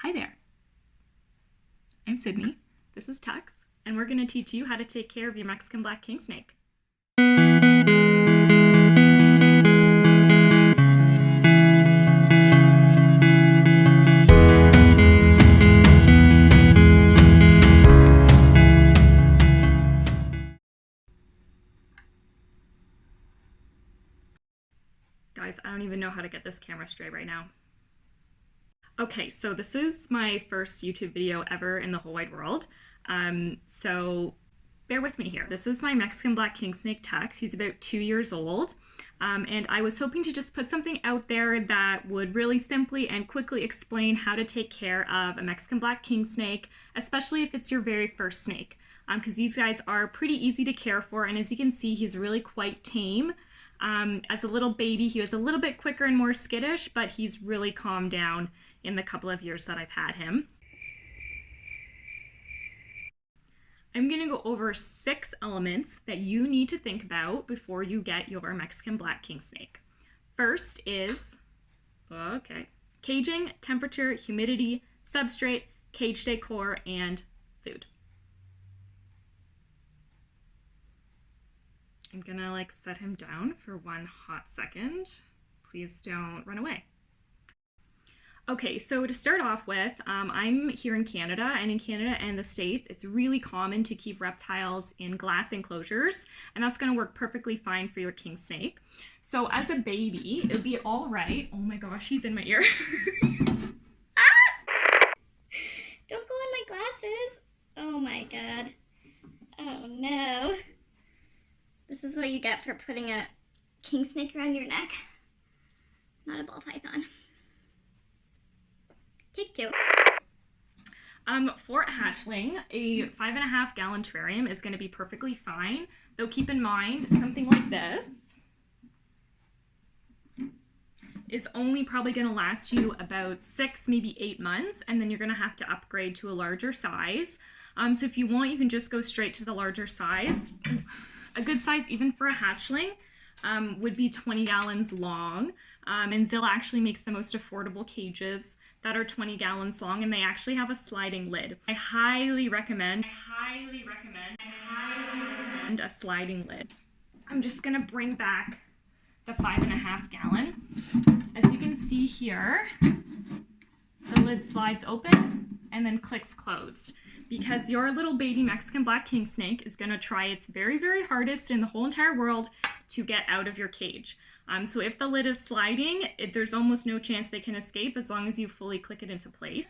Hi there, I'm Sydney, this is Tux, and we're going to teach you how to take care of your Mexican Black Kingsnake. Guys, I don't even know how to get this camera straight right now. Okay, so this is my first YouTube video ever in the whole wide world, so bear with me here. This is my Mexican Black Kingsnake Tux. He's about 2 years old, and I was hoping to just put something out there that would really simply and quickly explain how to take care of a Mexican Black Kingsnake, especially if it's your very first snake, because these guys are pretty easy to care for, and as you can see, he's really quite tame. As a little baby, he was a little bit quicker and more skittish, but he's really calmed down in the couple of years that I've had him. I'm going to go over 6 elements that you need to think about before you get your Mexican Black Kingsnake. First is, caging, temperature, humidity, substrate, cage decor, and food. I'm gonna set him down for 1 hot second. Please don't run away. Okay, so to start off with, I'm here in Canada, and in Canada and the States, it's really common to keep reptiles in glass enclosures, and that's gonna work perfectly fine for your king snake. So as a baby, it would be all right. Oh my gosh, he's in my ear. Ah! Don't go in my glasses. Oh my god. Oh no. This is what you get for putting a king snake around your neck. Not a ball python. Take 2. For a hatchling, a 5.5 gallon terrarium is going to be perfectly fine, though keep in mind something like this is only probably going to last you about 6, maybe 8 months, and then you're going to have to upgrade to a larger size. So if you want, you can just go straight to the larger size. A good size, even for a hatchling, would be 20 gallons long, and Zilla actually makes the most affordable cages that are 20 gallons long, and they actually have a sliding lid. I highly recommend a sliding lid. I'm just gonna bring back the 5.5 gallon. As you can see here, the lid slides open and then clicks closed, because your little baby Mexican Black Kingsnake is going to try its very, very hardest in the whole entire world to get out of your cage. So if the lid is sliding, there's almost no chance they can escape as long as you fully click it into place.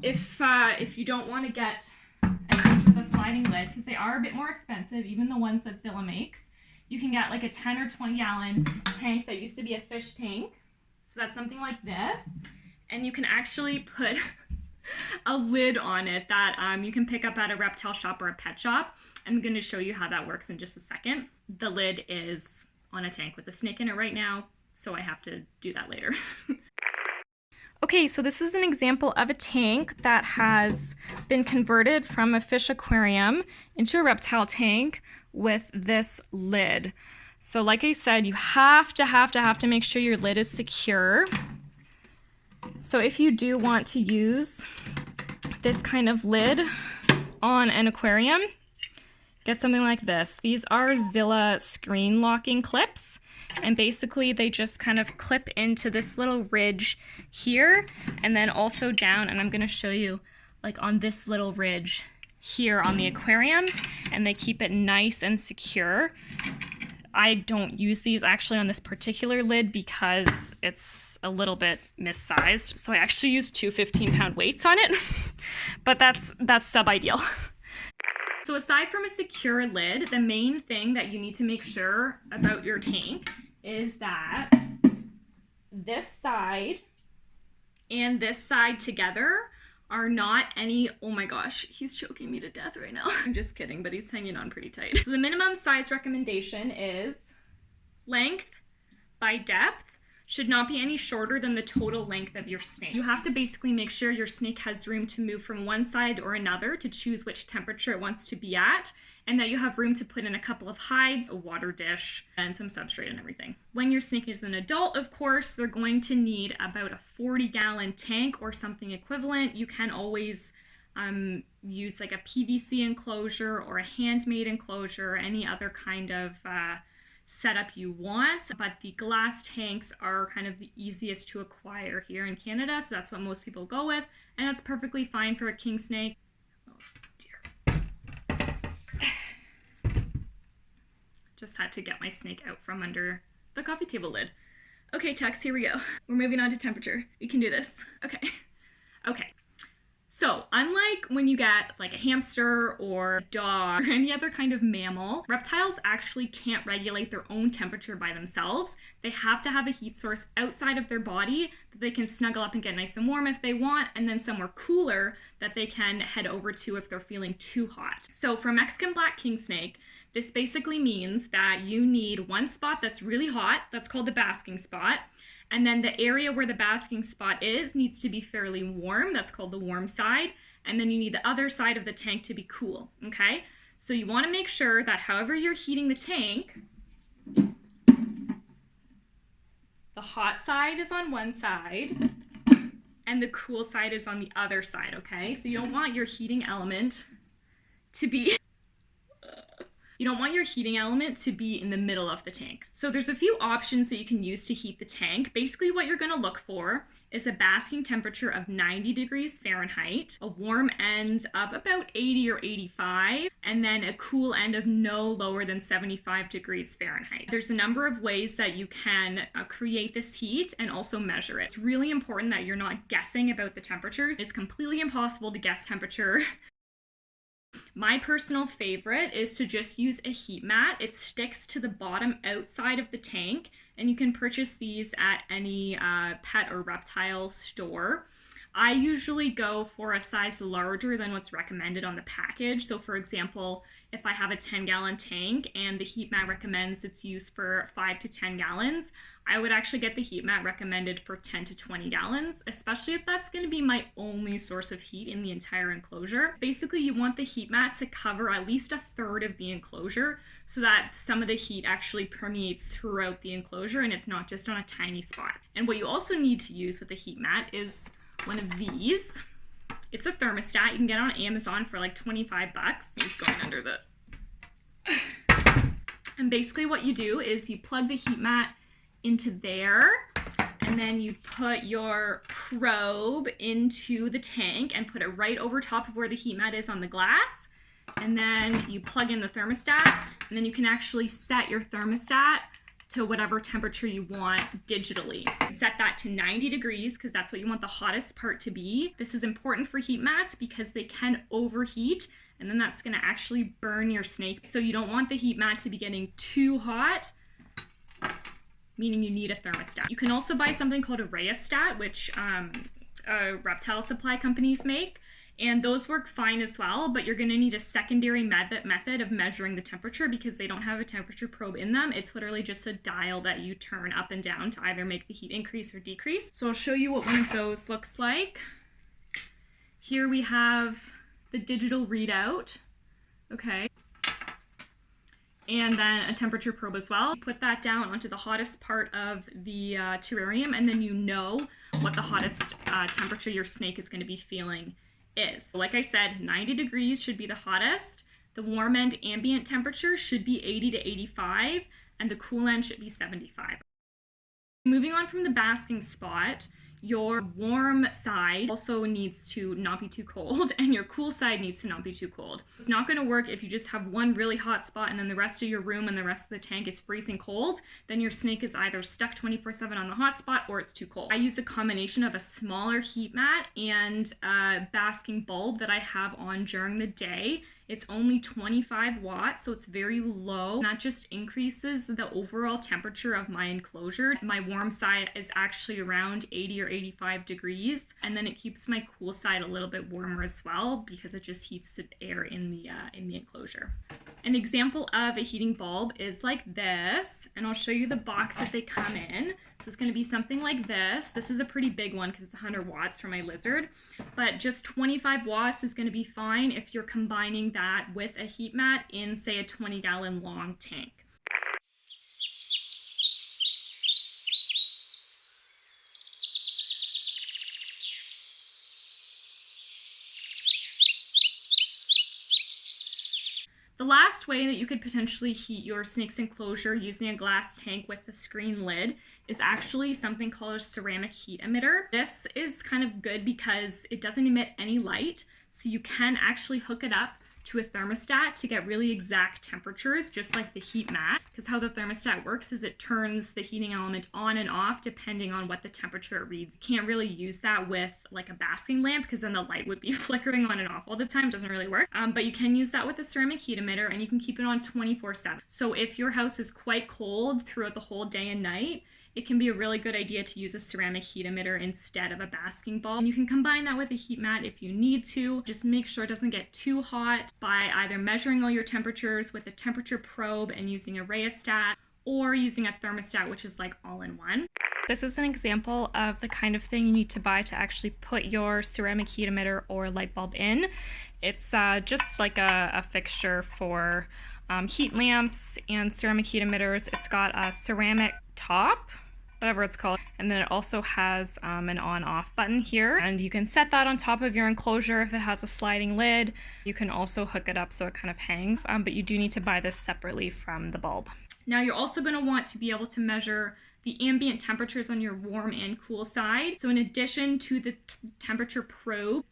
If you don't want to get a cage with a sliding lid, because they are a bit more expensive, even the ones that Zilla makes, you can get like a 10 or 20 gallon tank that used to be a fish tank. So that's something like this. And you can actually put a lid on it that you can pick up at a reptile shop or a pet shop. I'm going to show you how that works in just a second. The lid is on a tank with a snake in it right now, so I have to do that later. Okay, so this is an example of a tank that has been converted from a fish aquarium into a reptile tank with this lid. So like I said, you have to make sure your lid is secure. So if you do want to use this kind of lid on an aquarium, get something like this. These are Zilla screen locking clips, and basically they just kind of clip into this little ridge here and then also down, and I'm going to show you like on this little ridge here on the aquarium, and they keep it nice and secure. I don't use these actually on this particular lid because it's a little bit missized. So I actually use 2 15-pound weights on it, but that's sub-ideal. So aside from a secure lid, the main thing that you need to make sure about your tank is that this side and this side together are not any, oh my gosh, he's choking me to death right now. I'm just kidding, but he's hanging on pretty tight. So the minimum size recommendation is length by depth should not be any shorter than the total length of your snake. You have to basically make sure your snake has room to move from one side or another to choose which temperature it wants to be at, and that you have room to put in a couple of hides, a water dish, and some substrate and everything. When your snake is an adult, of course, they're going to need about a 40-gallon tank or something equivalent. You can always use like a PVC enclosure or a handmade enclosure, any other kind of setup you want, but the glass tanks are kind of the easiest to acquire here in Canada, so that's what most people go with, and that's perfectly fine for a king snake. Oh dear. Just had to get my snake out from under the coffee table lid. Okay, Tex, here we go. We're moving on to temperature. We can do this. Okay. So, unlike when you get like a hamster or a dog or any other kind of mammal, reptiles actually can't regulate their own temperature by themselves. They have to have a heat source outside of their body that they can snuggle up and get nice and warm if they want, and then somewhere cooler that they can head over to if they're feeling too hot. So for Mexican Black Kingsnake, this basically means that you need one spot that's really hot, that's called the basking spot, and then the area where the basking spot is needs to be fairly warm. That's called the warm side. And then you need the other side of the tank to be cool, okay? So you want to make sure that however you're heating the tank, the hot side is on one side and the cool side is on the other side, okay? So you don't want your heating element to be in the middle of the tank. So there's a few options that you can use to heat the tank. Basically what you're going to look for is a basking temperature of 90 degrees Fahrenheit, a warm end of about 80 or 85, and then a cool end of no lower than 75 degrees Fahrenheit. There's a number of ways that you can create this heat and also measure it. It's really important that you're not guessing about the temperatures. It's completely impossible to guess temperature. My personal favorite is to just use a heat mat. It sticks to the bottom outside of the tank, and you can purchase these at any pet or reptile store. I usually go for a size larger than what's recommended on the package. So for example, if I have a 10-gallon tank and the heat mat recommends it's used for 5 to 10 gallons, I would actually get the heat mat recommended for 10 to 20 gallons, especially if that's going to be my only source of heat in the entire enclosure. Basically, you want the heat mat to cover at least a third of the enclosure so that some of the heat actually permeates throughout the enclosure and it's not just on a tiny spot. And what you also need to use with the heat mat is one of these. It's a thermostat. You can get it on Amazon for like 25 bucks. It's going under the... And basically what you do is you plug the heat mat into there, and then you put your probe into the tank and put it right over top of where the heat mat is on the glass, and then you plug in the thermostat, and then you can actually set your thermostat to whatever temperature you want digitally. Set that to 90 degrees because that's what you want the hottest part to be. This is important for heat mats because they can overheat, and then that's going to actually burn your snake. So you don't want the heat mat to be getting too hot, meaning you need a thermostat. You can also buy something called a rheostat, which reptile supply companies make, and those work fine as well, but you're going to need a secondary method of measuring the temperature because they don't have a temperature probe in them. It's literally just a dial that you turn up and down to either make the heat increase or decrease. So I'll show you what one of those looks like. Here we have the digital readout, okay, and then a temperature probe as well. You put that down onto the hottest part of the terrarium, and then you know what the hottest temperature your snake is going to be feeling is. So like I said, 90 degrees should be the hottest. The warm end ambient temperature should be 80 to 85, and the cool end should be 75. Moving on from the basking spot, your warm side also needs to not be too cold, and your cool side needs to not be too cold. It's not going to work if you just have one really hot spot and then the rest of your room and the rest of the tank is freezing cold. Then your snake is either stuck 24/7 on the hot spot or it's too cold. I use a combination of a smaller heat mat and a basking bulb that I have on during the day. It's only 25 watts, so it's very low. And that just increases the overall temperature of my enclosure. My warm side is actually around 80 or 85 degrees, and then it keeps my cool side a little bit warmer as well because it just heats the air in the enclosure. An example of a heating bulb is like this, and I'll show you the box that they come in. So it's going to be something like this. This is a pretty big one because it's 100 watts for my lizard, but just 25 watts is going to be fine if you're combining that with a heat mat in, say, a 20-gallon long tank. The last way that you could potentially heat your snake's enclosure using a glass tank with a screen lid is actually something called a ceramic heat emitter. This is kind of good because it doesn't emit any light, so you can actually hook it up to a thermostat to get really exact temperatures, just like the heat mat. Because how the thermostat works is it turns the heating element on and off depending on what the temperature it reads. You can't really use that with like a basking lamp because then the light would be flickering on and off all the time. It doesn't really work. But you can use that with a ceramic heat emitter, and you can keep it on 24/7. So if your house is quite cold throughout the whole day and night, it can be a really good idea to use a ceramic heat emitter instead of a basking bulb. And you can combine that with a heat mat if you need to. Just make sure it doesn't get too hot by either measuring all your temperatures with a temperature probe and using a rheostat, or using a thermostat, which is like all-in-one. This is an example of the kind of thing you need to buy to actually put your ceramic heat emitter or light bulb in. It's just like a fixture for heat lamps and ceramic heat emitters. It's got a ceramic top, whatever it's called, and then it also has an on-off button here, and you can set that on top of your enclosure if it has a sliding lid. You can also hook it up so it kind of hangs, but you do need to buy this separately from the bulb. Now you're also going to want to be able to measure the ambient temperatures on your warm and cool side. So in addition to the temperature probe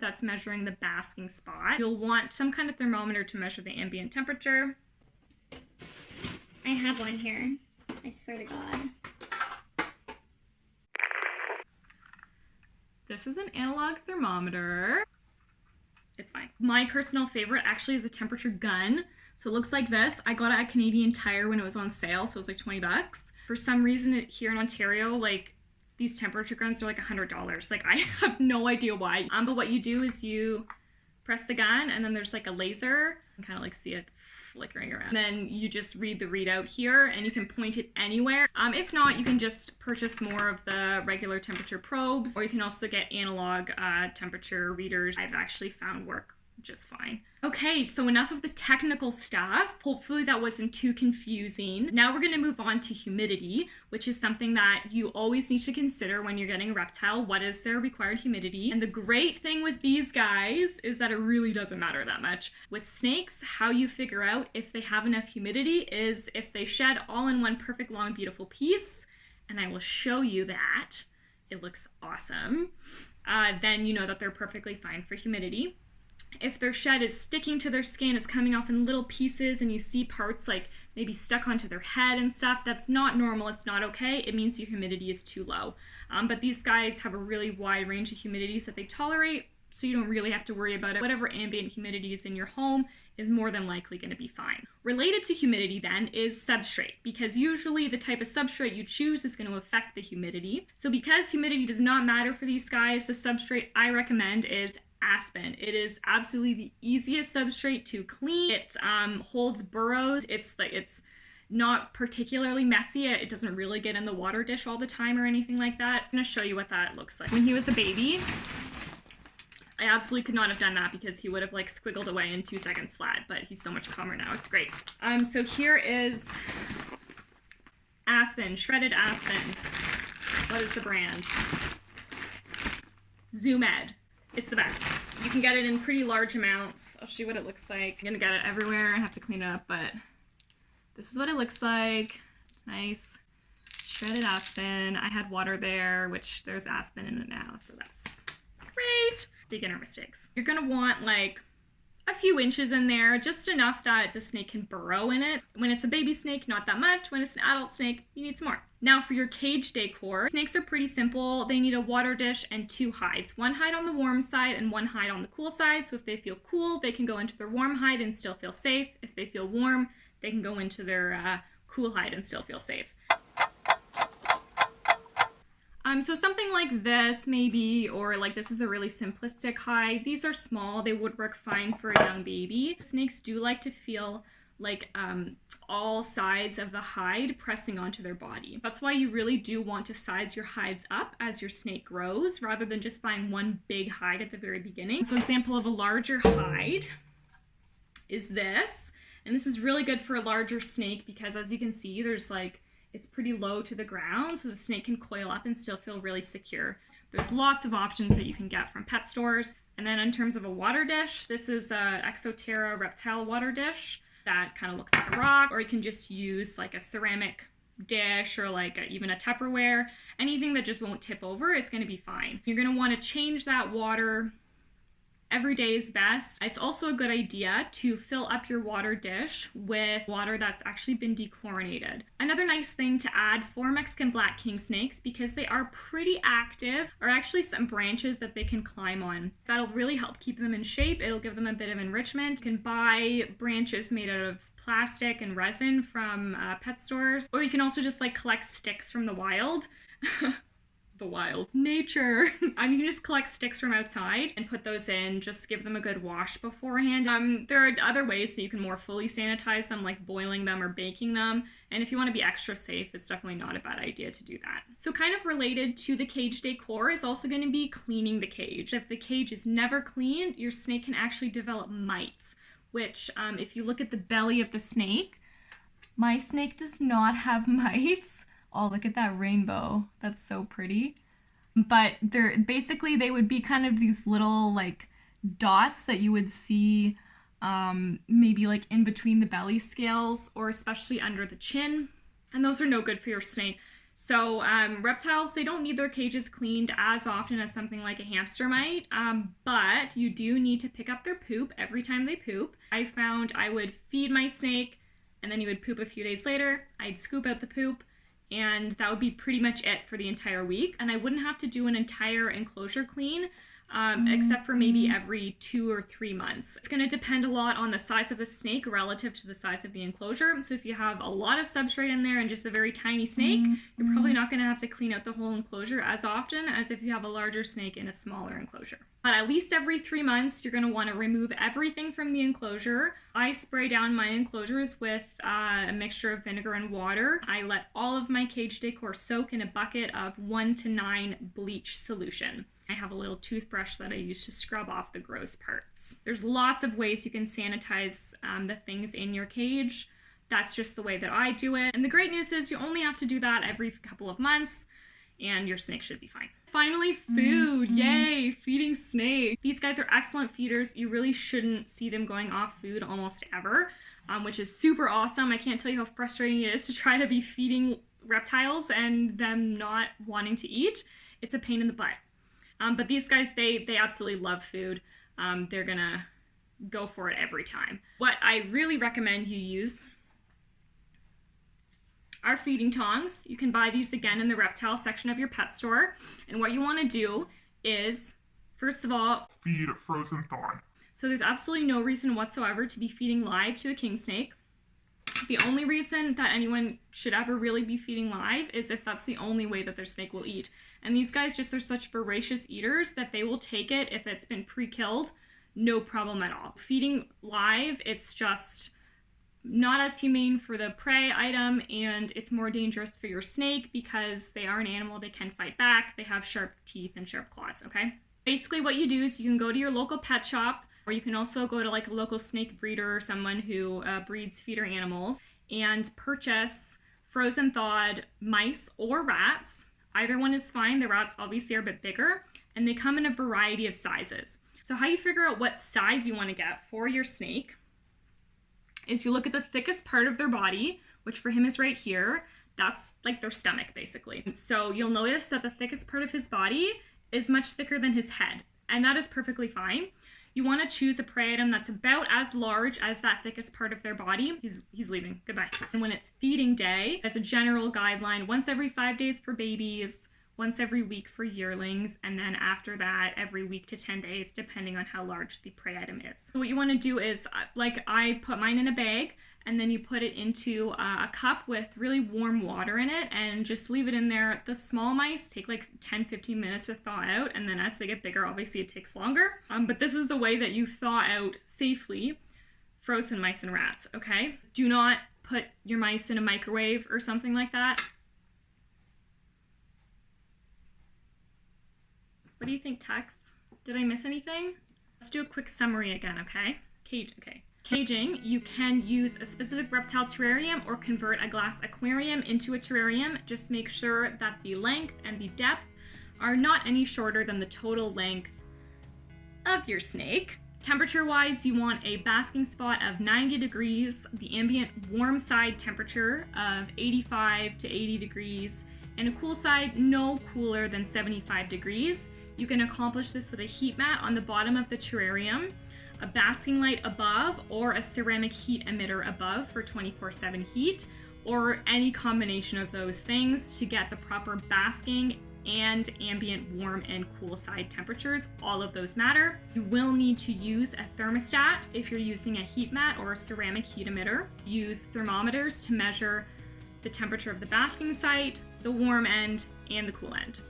that's measuring the basking spot, you'll want some kind of thermometer to measure the ambient temperature. I have one here. I swear to God. This is an analog thermometer. It's fine. My personal favorite actually is a temperature gun. So it looks like this. I got it at Canadian Tire when it was on sale, so it was like 20 bucks. For some reason here in Ontario, like these temperature guns are like $100. Like I have no idea why. But what you do is you press the gun and then there's like a laser. You can kind of like see it flickering around. And then you just read the readout here and you can point it anywhere. If not, you can just purchase more of the regular temperature probes, or you can also get analog temperature readers. I've actually found work just fine. Okay, so enough of the technical stuff. Hopefully that wasn't too confusing. Now we're going to move on to humidity, which is something that you always need to consider when you're getting a reptile. What is their required humidity? And the great thing with these guys is that it really doesn't matter that much. With snakes, how you figure out if they have enough humidity is if they shed all in one perfect long beautiful piece, and I will show you that. It looks awesome. Then you know that they're perfectly fine for humidity. If their shed is sticking to their skin, it's coming off in little pieces, and you see parts like maybe stuck onto their head and stuff, that's not normal, it's not okay. It means your humidity is too low. But these guys have a really wide range of humidities that they tolerate, so you don't really have to worry about it. Whatever ambient humidity is in your home is more than likely going to be fine. Related to humidity then is substrate, because usually the type of substrate you choose is going to affect the humidity. So because humidity does not matter for these guys, the substrate I recommend is aspen. It is absolutely the easiest substrate to clean. It holds burrows. It's not particularly messy. It doesn't really get in the water dish all the time or anything like that. I'm going to show you what that looks like. When he was a baby, I absolutely could not have done that because he would have like squiggled away in 2 seconds flat, but he's so much calmer now. It's great. So here is aspen, shredded aspen. What is the brand? Zoom Ed. It's the best. You can get it in pretty large amounts. I'll show you what it looks like. I'm gonna get it everywhere and have to clean it up, but this is what it looks like. It's nice. Shredded aspen. I had water there, which there's aspen in it now, so that's great. Beginner mistakes. You're gonna want like a few inches in there, just enough that the snake can burrow in it. When it's a baby snake, not that much. When it's an adult snake, you need some more. Now for your cage decor, snakes are pretty simple. They need a water dish and 2 hides. 1 hide on the warm side and 1 hide on the cool side. So if they feel cool, they can go into their warm hide and still feel safe. If they feel warm, they can go into their cool hide and still feel safe. So something like this maybe, or like this is a really simplistic hide. These are small, they would work fine for a young baby. Snakes do like to feel like all sides of the hide pressing onto their body. That's why you really do want to size your hides up as your snake grows, rather than just buying one big hide at the very beginning. So example of a larger hide is this, and this is really good for a larger snake because as you can see, there's like, it's pretty low to the ground, so the snake can coil up and still feel really secure. There's lots of options that you can get from pet stores. And then in terms of a water dish, this is a Exoterra reptile water dish that kind of looks like a rock, or you can just use like a ceramic dish or like even a Tupperware. Anything that just won't tip over is going to be fine. You're going to want to change that water every day is best. It's also a good idea to fill up your water dish with water that's actually been dechlorinated. Another nice thing to add for Mexican Black Kingsnakes, because they are pretty active, are actually some branches that they can climb on. That'll really help keep them in shape. It'll give them a bit of enrichment. You can buy branches made out of plastic and resin from pet stores, or you can also just like collect sticks from the wild. The wild nature. You can just collect sticks from outside and put those in, just give them a good wash beforehand. There are other ways that you can more fully sanitize them, like boiling them or baking them, and if you want to be extra safe, it's definitely not a bad idea to do that. So kind of related to the cage decor is also going to be cleaning the cage. If the cage is never cleaned, your snake can actually develop mites, which if you look at the belly of the snake, my snake does not have mites. Oh, look at that rainbow. That's so pretty. But they're basically, they would be kind of these little like dots that you would see maybe like in between the belly scales or especially under the chin. And those are no good for your snake. So reptiles, they don't need their cages cleaned as often as something like a hamster might, but you do need to pick up their poop every time they poop. I found I would feed my snake and then he would poop a few days later. I'd scoop out the poop, and that would be pretty much it for the entire week. And I wouldn't have to do an entire enclosure clean, except for maybe every 2 or 3 months. It's going to depend a lot on the size of the snake relative to the size of the enclosure. So if you have a lot of substrate in there and just a very tiny snake, you're probably not going to have to clean out the whole enclosure as often as if you have a larger snake in a smaller enclosure. But at least every 3 months, you're going to want to remove everything from the enclosure. I spray down my enclosures with a mixture of vinegar and water. I let all of my cage decor soak in a bucket of 1 to 9 bleach solution. I have a little toothbrush that I use to scrub off the gross parts. There's lots of ways you can sanitize the things in your cage. That's just the way that I do it. And the great news is you only have to do that every couple of months and your snake should be fine. Finally, food. Yay, feeding snake. These guys are excellent feeders. You really shouldn't see them going off food almost ever, which is super awesome. I can't tell you how frustrating it is to try to be feeding reptiles and them not wanting to eat. It's a pain in the butt. But these guys, they absolutely love food. They're gonna go for it every time. What I really recommend you use are feeding tongs. You can buy these again in the reptile section of your pet store. And what you want to do is, first of all, feed frozen thawed. So there's absolutely no reason whatsoever to be feeding live to a king snake. The only reason that anyone should ever really be feeding live is if that's the only way that their snake will eat. And these guys just are such voracious eaters that they will take it if it's been pre-killed, no problem at all. Feeding live, it's just not as humane for the prey item, and it's more dangerous for your snake because they are an animal, they can fight back, they have sharp teeth and sharp claws, okay? Basically what you do is you can go to your local pet shop, or you can also go to like a local snake breeder or someone who breeds feeder animals and purchase frozen thawed mice or rats. Either one is fine. The rats obviously are a bit bigger, and they come in a variety of sizes. So how you figure out what size you want to get for your snake is you look at the thickest part of their body, which for him is right here. That's like their stomach, basically. So you'll notice that the thickest part of his body is much thicker than his head, and that is perfectly fine. You want to choose a prey item that's about as large as that thickest part of their body. He's leaving. Goodbye. And when it's feeding day, as a general guideline, once every 5 days for babies, once every week for yearlings, and then after that, every week to 10 days, depending on how large the prey item is. So what you want to do is, like I put mine in a bag, and then you put it into a cup with really warm water in it and just leave it in there. The small mice take like 10-15 minutes to thaw out, and then as they get bigger, obviously it takes longer. But this is the way that you thaw out safely frozen mice and rats, okay? Do not put your mice in a microwave or something like that. What do you think, Tex? Did I miss anything? Let's do a quick summary again, okay? Caging, you can use a specific reptile terrarium or convert a glass aquarium into a terrarium. Just make sure that the length and the depth are not any shorter than the total length of your snake. Temperature-wise, you want a basking spot of 90 degrees, the ambient warm side temperature of 85 to 80 degrees, and a cool side no cooler than 75 degrees. You can accomplish this with a heat mat on the bottom of the terrarium, a basking light above, or a ceramic heat emitter above for 24/7 heat, or any combination of those things to get the proper basking and ambient warm and cool side temperatures. All of those matter. You will need to use a thermostat if you're using a heat mat or a ceramic heat emitter. Use thermometers to measure the temperature of the basking site, the warm end, and the cool end.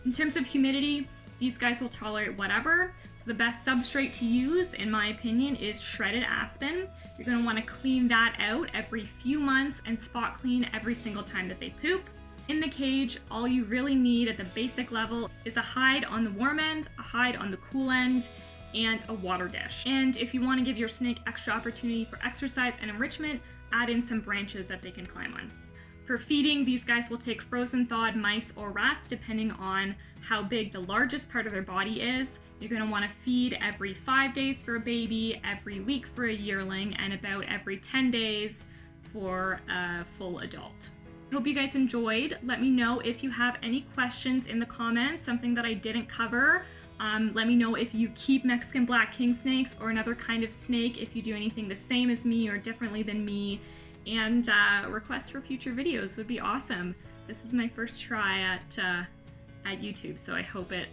In terms of humidity, these guys will tolerate whatever. So the best substrate to use, in my opinion, is shredded aspen. You're going to want to clean that out every few months and spot clean every single time that they poop. In the cage, all you really need at the basic level is a hide on the warm end, a hide on the cool end, and a water dish. And if you want to give your snake extra opportunity for exercise and enrichment, add in some branches that they can climb on. For feeding, these guys will take frozen thawed mice or rats depending on how big the largest part of their body is. You're going to want to feed every 5 days for a baby, every week for a yearling, and about every 10 days for a full adult. Hope you guys enjoyed. Let me know if you have any questions in the comments, something that I didn't cover. Let me know if you keep Mexican Black Kingsnakes or another kind of snake, if you do anything the same as me or differently than me. And requests for future videos would be awesome. This is my first try at YouTube, so I hope it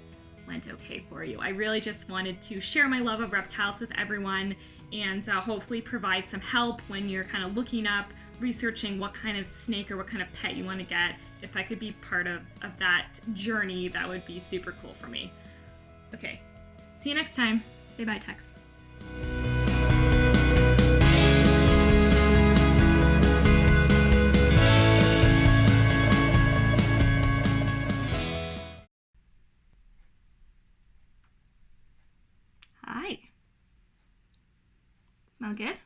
went okay for you. I really just wanted to share my love of reptiles with everyone and hopefully provide some help when you're kind of looking up, researching what kind of snake or what kind of pet you want to get. If I could be part of that journey, that would be super cool for me. Okay, see you next time. Say bye, Tex. Hi. Smell good?